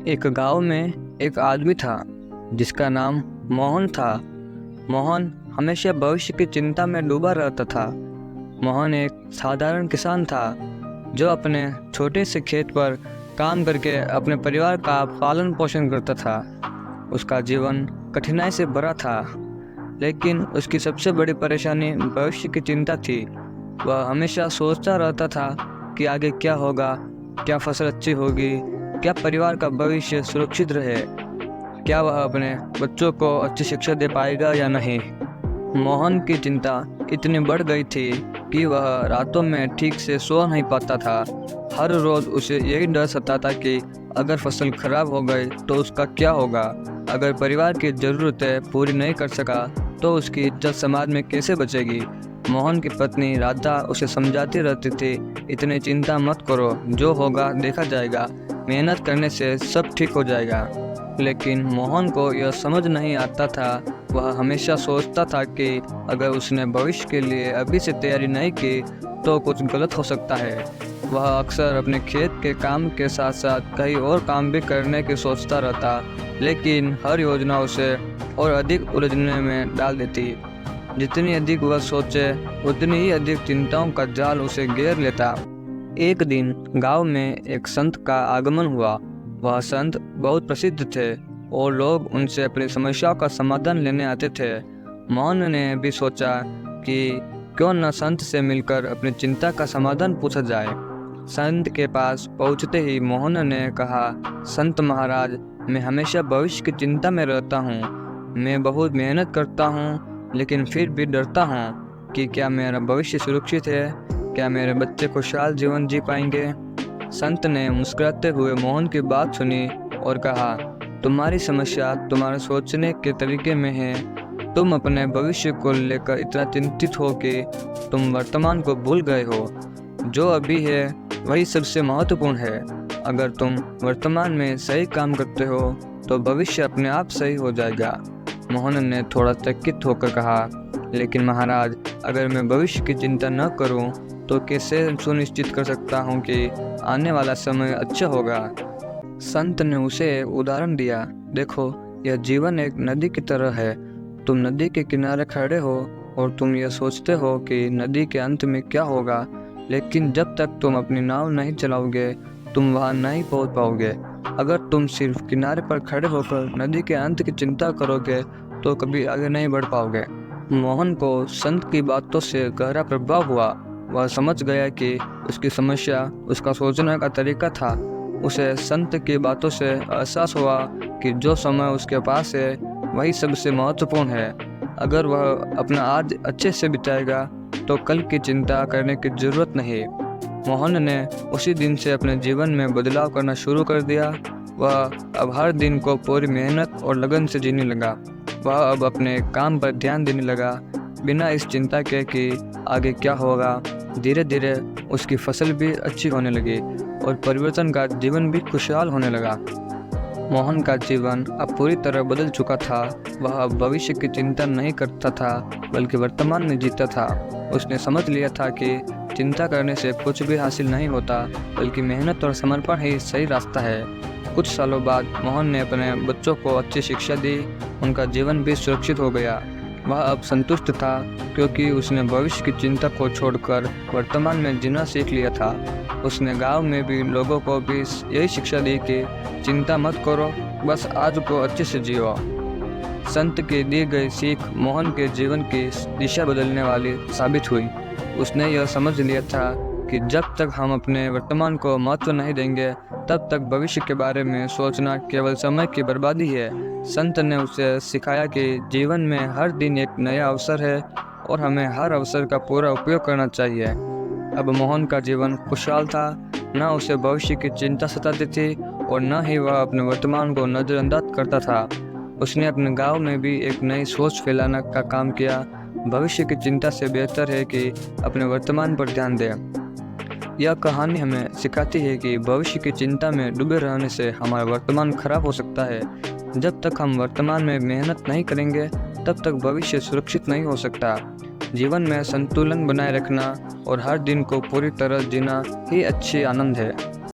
एक गांव में एक आदमी था जिसका नाम मोहन था। मोहन हमेशा भविष्य की चिंता में डूबा रहता था। मोहन एक साधारण किसान था जो अपने छोटे से खेत पर काम करके अपने परिवार का पालन पोषण करता था। उसका जीवन कठिनाई से भरा था, लेकिन उसकी सबसे बड़ी परेशानी भविष्य की चिंता थी। वह हमेशा सोचता रहता था कि आगे क्या होगा, क्या फसल अच्छी होगी, क्या परिवार का भविष्य सुरक्षित रहे, क्या वह अपने बच्चों को अच्छी शिक्षा दे पाएगा या नहीं। मोहन की चिंता इतनी बढ़ गई थी कि वह रातों में ठीक से सो नहीं पाता था। हर रोज़ उसे यही डर सताता कि अगर फसल खराब हो गई तो उसका क्या होगा, अगर परिवार की ज़रूरतें पूरी नहीं कर सका तो उसकी इज्जत समाज में कैसे बचेगी। मोहन की पत्नी राधा उसे समझाती रहती थी, इतनी चिंता मत करो, जो होगा देखा जाएगा, मेहनत करने से सब ठीक हो जाएगा। लेकिन मोहन को यह समझ नहीं आता था। वह हमेशा सोचता था कि अगर उसने भविष्य के लिए अभी से तैयारी नहीं की तो कुछ गलत हो सकता है। वह अक्सर अपने खेत के काम के साथ साथ कई और काम भी करने की सोचता रहता, लेकिन हर योजना उसे और अधिक उलझने में डाल देती। जितनी अधिक वह सोचे उतनी ही अधिक चिंताओं का जाल उसे घेर लेता। एक दिन गांव में एक संत का आगमन हुआ। वह संत बहुत प्रसिद्ध थे और लोग उनसे अपनी समस्याओं का समाधान लेने आते थे। मोहन ने भी सोचा कि क्यों न संत से मिलकर अपनी चिंता का समाधान पूछा जाए। संत के पास पहुंचते ही मोहन ने कहा, संत महाराज, मैं हमेशा भविष्य की चिंता में रहता हूँ। मैं बहुत मेहनत करता हूँ, लेकिन फिर भी डरता हूँ कि क्या मेरा भविष्य सुरक्षित है, क्या मेरे बच्चे खुशहाल जीवन जी पाएंगे। संत ने मुस्कुराते हुए मोहन की बात सुनी और कहा, तुम्हारी समस्या तुम्हारे सोचने के तरीके में है। तुम अपने भविष्य को लेकर इतना चिंतित हो कि तुम वर्तमान को भूल गए हो। जो अभी है वही सबसे महत्वपूर्ण है। अगर तुम वर्तमान में सही काम करते हो तो भविष्य अपने आप सही हो जाएगा। मोहन ने थोड़ा चकित होकर कहा, लेकिन महाराज, अगर मैं भविष्य की चिंता न करूं तो कैसे सुनिश्चित कर सकता हूं कि आने वाला समय अच्छा होगा। संत ने उसे उदाहरण दिया, देखो, यह जीवन एक नदी की तरह है। तुम नदी के किनारे खड़े हो और तुम यह सोचते हो कि नदी के अंत में क्या होगा, लेकिन जब तक तुम अपनी नाव नहीं चलाओगे तुम वहां नहीं पहुंच पाओगे। अगर तुम सिर्फ किनारे पर खड़े होकर नदी के अंत की चिंता करोगे तो कभी आगे नहीं बढ़ पाओगे। मोहन को संत की बातों से गहरा प्रभाव हुआ। वह समझ गया कि उसकी समस्या उसका सोचने का तरीका था। उसे संत की बातों से एहसास हुआ कि जो समय उसके पास है वही सबसे महत्वपूर्ण है। अगर वह अपना आज अच्छे से बिताएगा तो कल की चिंता करने की जरूरत नहीं। मोहन ने उसी दिन से अपने जीवन में बदलाव करना शुरू कर दिया। वह अब हर दिन को पूरी मेहनत और लगन से जीने लगा। वह अब अपने काम पर ध्यान देने लगा, बिना इस चिंता के कि आगे क्या होगा। धीरे धीरे उसकी फसल भी अच्छी होने लगी और परिवर्तन का जीवन भी खुशहाल होने लगा। मोहन का जीवन अब पूरी तरह बदल चुका था। वह अब भविष्य की चिंता नहीं करता था, बल्कि वर्तमान में जीता था। उसने समझ लिया था कि चिंता करने से कुछ भी हासिल नहीं होता, बल्कि मेहनत और समर्पण ही सही रास्ता है। कुछ सालों बाद मोहन ने अपने बच्चों को अच्छी शिक्षा दी। उनका जीवन भी सुरक्षित हो गया। वह अब संतुष्ट था, क्योंकि उसने भविष्य की चिंता को छोड़कर वर्तमान में जीना सीख लिया था। उसने गांव में भी लोगों को भी यही शिक्षा दी कि चिंता मत करो, बस आज को अच्छे से जियो। संत की दी गई सीख मोहन के जीवन की दिशा बदलने वाली साबित हुई। उसने यह समझ लिया था कि जब तक हम अपने वर्तमान को महत्व नहीं देंगे तब तक भविष्य के बारे में सोचना केवल समय की बर्बादी है। संत ने उसे सिखाया कि जीवन में हर दिन एक नया अवसर है और हमें हर अवसर का पूरा उपयोग करना चाहिए। अब मोहन का जीवन खुशहाल था। न उसे भविष्य की चिंता सताती थी और न ही वह अपने वर्तमान को नज़रअंदाज करता था। उसने अपने गांव में भी एक नई सोच फैलाने का काम किया। भविष्य की चिंता से बेहतर है कि अपने वर्तमान पर ध्यान दें। यह कहानी हमें सिखाती है कि भविष्य की चिंता में डूबे रहने से हमारा वर्तमान खराब हो सकता है। जब तक हम वर्तमान में मेहनत नहीं करेंगे तब तक भविष्य सुरक्षित नहीं हो सकता। जीवन में संतुलन बनाए रखना और हर दिन को पूरी तरह जीना ही अच्छी आनंद है।